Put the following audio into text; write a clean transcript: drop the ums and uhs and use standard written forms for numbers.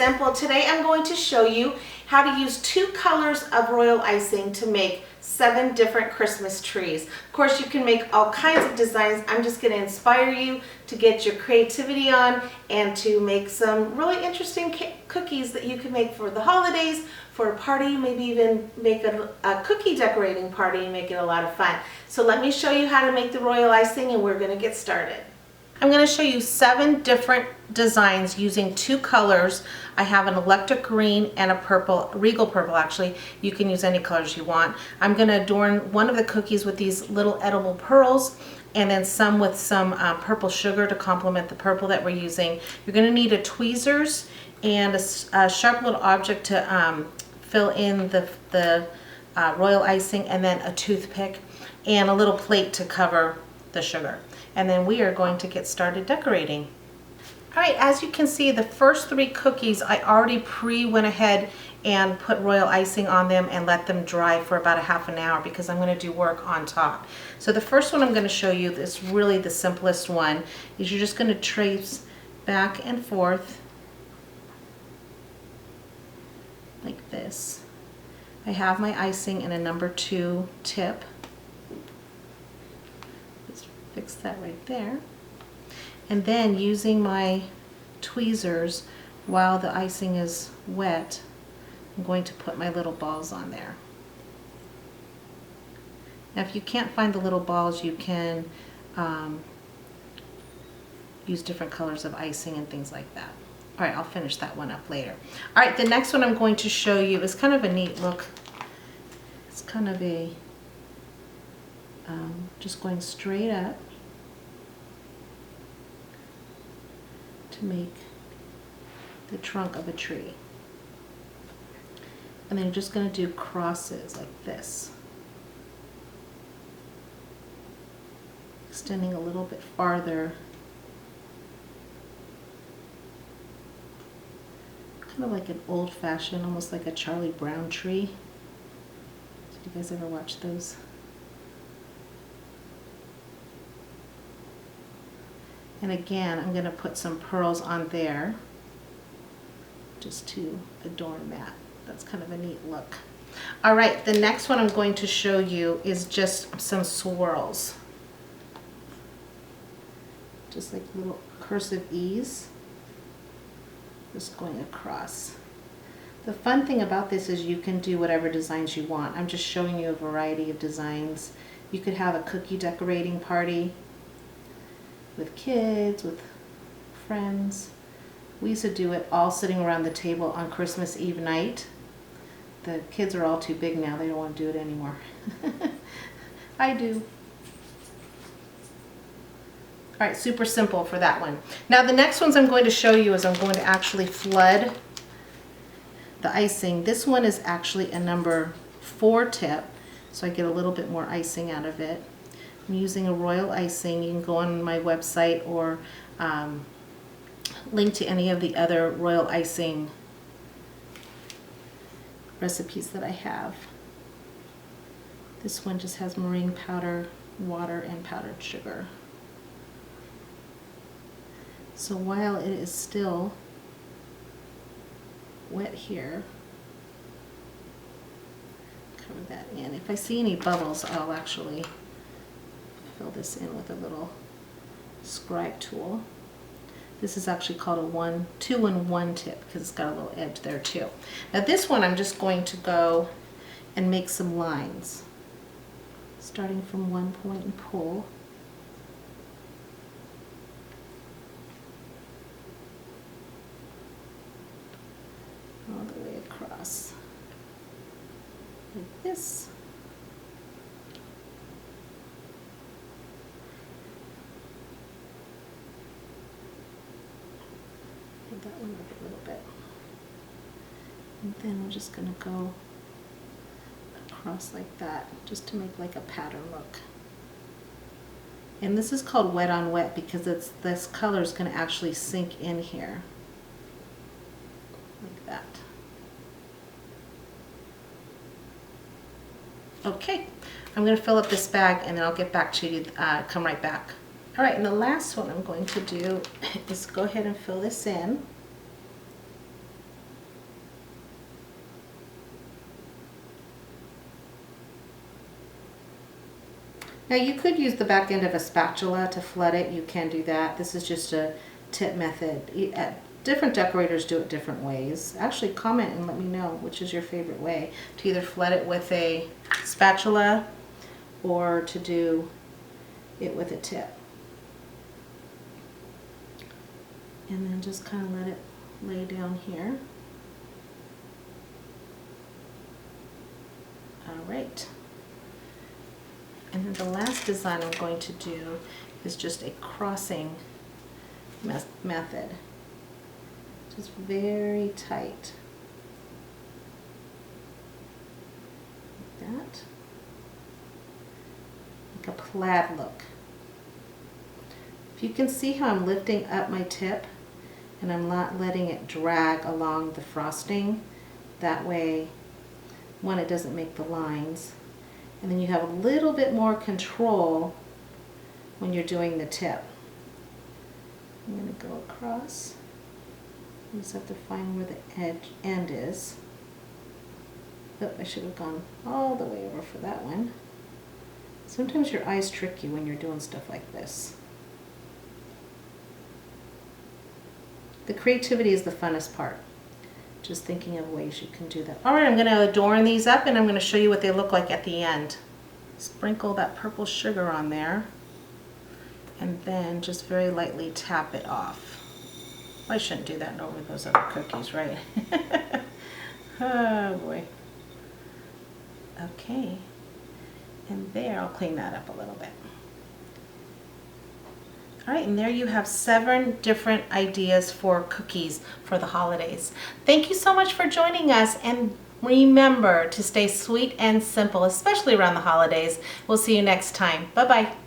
simple. Today I'm going to show you how to use 2 colors of royal icing to make 7 different Christmas trees. Of course, you can make all kinds of designs. I'm just going to inspire you to get your creativity on and to make some really interesting cookies that you can make for the holidays, for a party, maybe even make a cookie decorating party and make it a lot of fun. So let me show you how to make the royal icing and we're going to get started. I'm going to show you 7 different designs using 2 colors. I have an electric green and a purple, regal purple actually. You can use any colors you want. I'm going to adorn one of the cookies with these little edible pearls and then some with some purple sugar to complement the purple that we're using. You're going to need a tweezers and a sharp little object to fill in the royal icing, and then a toothpick and a little plate to cover the sugar. And then we are going to get started decorating. All right, as you can see, the first 3 cookies I already went ahead and put royal icing on them and let them dry for about a half an hour because I'm going to do work on top. So the first one I'm going to show you is really the simplest one. Is you're just going to trace back and forth like this. I have my icing in a number 2 tip. Fix that right there. And then using my tweezers while the icing is wet, I'm going to put my little balls on there. Now if you can't find the little balls, you can use different colors of icing and things like that. All right, I'll finish that one up later. All right, the next one I'm going to show you is kind of a neat look. It's kind of a just going straight up to make the trunk of a tree. And then you're just going to do crosses like this, extending a little bit farther, kind of like an old-fashioned, almost like a Charlie Brown tree. Did you guys ever watch those? And again, I'm going to put some pearls on there just to adorn that. That's kind of a neat look. All right, the next one I'm going to show you is just some swirls. Just like little cursive E's, just going across. The fun thing about this is you can do whatever designs you want. I'm just showing you a variety of designs. You could have a cookie decorating party with kids, with friends. We used to do it all sitting around the table on Christmas Eve night. The kids are all too big now, they don't want to do it anymore. I do. All right, super simple for that one. Now the next ones I'm going to show you is I'm going to actually flood the icing. This one is actually a number 4 tip, so I get a little bit more icing out of it. I'm using a royal icing. You can go on my website or link to any of the other royal icing recipes that I have. This one just has meringue powder, water, and powdered sugar. So while it is still wet here, cover that in. If I see any bubbles, I'll actually fill this in with a little scribe tool. This is actually called a 2-in-1 tip because it's got a little edge there too. Now this one I'm just going to go and make some lines, starting from one point and pull. All the way across like this. That one up a little bit. And then we're just going to go across like that just to make like a pattern look. And this is called wet on wet because this color is going to actually sink in here like that. Okay, I'm going to fill up this bag and then I'll get back to you, come right back. All right, and the last one I'm going to do is go ahead and fill this in. Now you could use the back end of a spatula to flood it. You can do that. This is just a tip method. Different decorators do it different ways. Actually, comment and let me know which is your favorite way to either flood it with a spatula or to do it with a tip. And then just kind of let it lay down here. All right. And then the last design I'm going to do is just a crossing method. Just very tight. Like that. Like a plaid look. If you can see how I'm lifting up my tip and I'm not letting it drag along the frosting, that way, one, it doesn't make the lines. And then you have a little bit more control when you're doing the tip. I'm going to go across. You just have to find where the end is. Oh, I should have gone all the way over for that one. Sometimes your eyes trick you when you're doing stuff like this. The creativity is the funnest part. Just thinking of ways you can do that. All right, I'm going to adorn these up and I'm going to show you what they look like at the end. Sprinkle that purple sugar on there and then just very lightly tap it off. I shouldn't do that over those other cookies, right? Oh boy. Okay. And there, I'll clean that up a little bit. All right, and there you have 7 different ideas for cookies for the holidays. Thank you so much for joining us, and remember to stay sweet and simple, especially around the holidays. We'll see you next time. Bye-bye.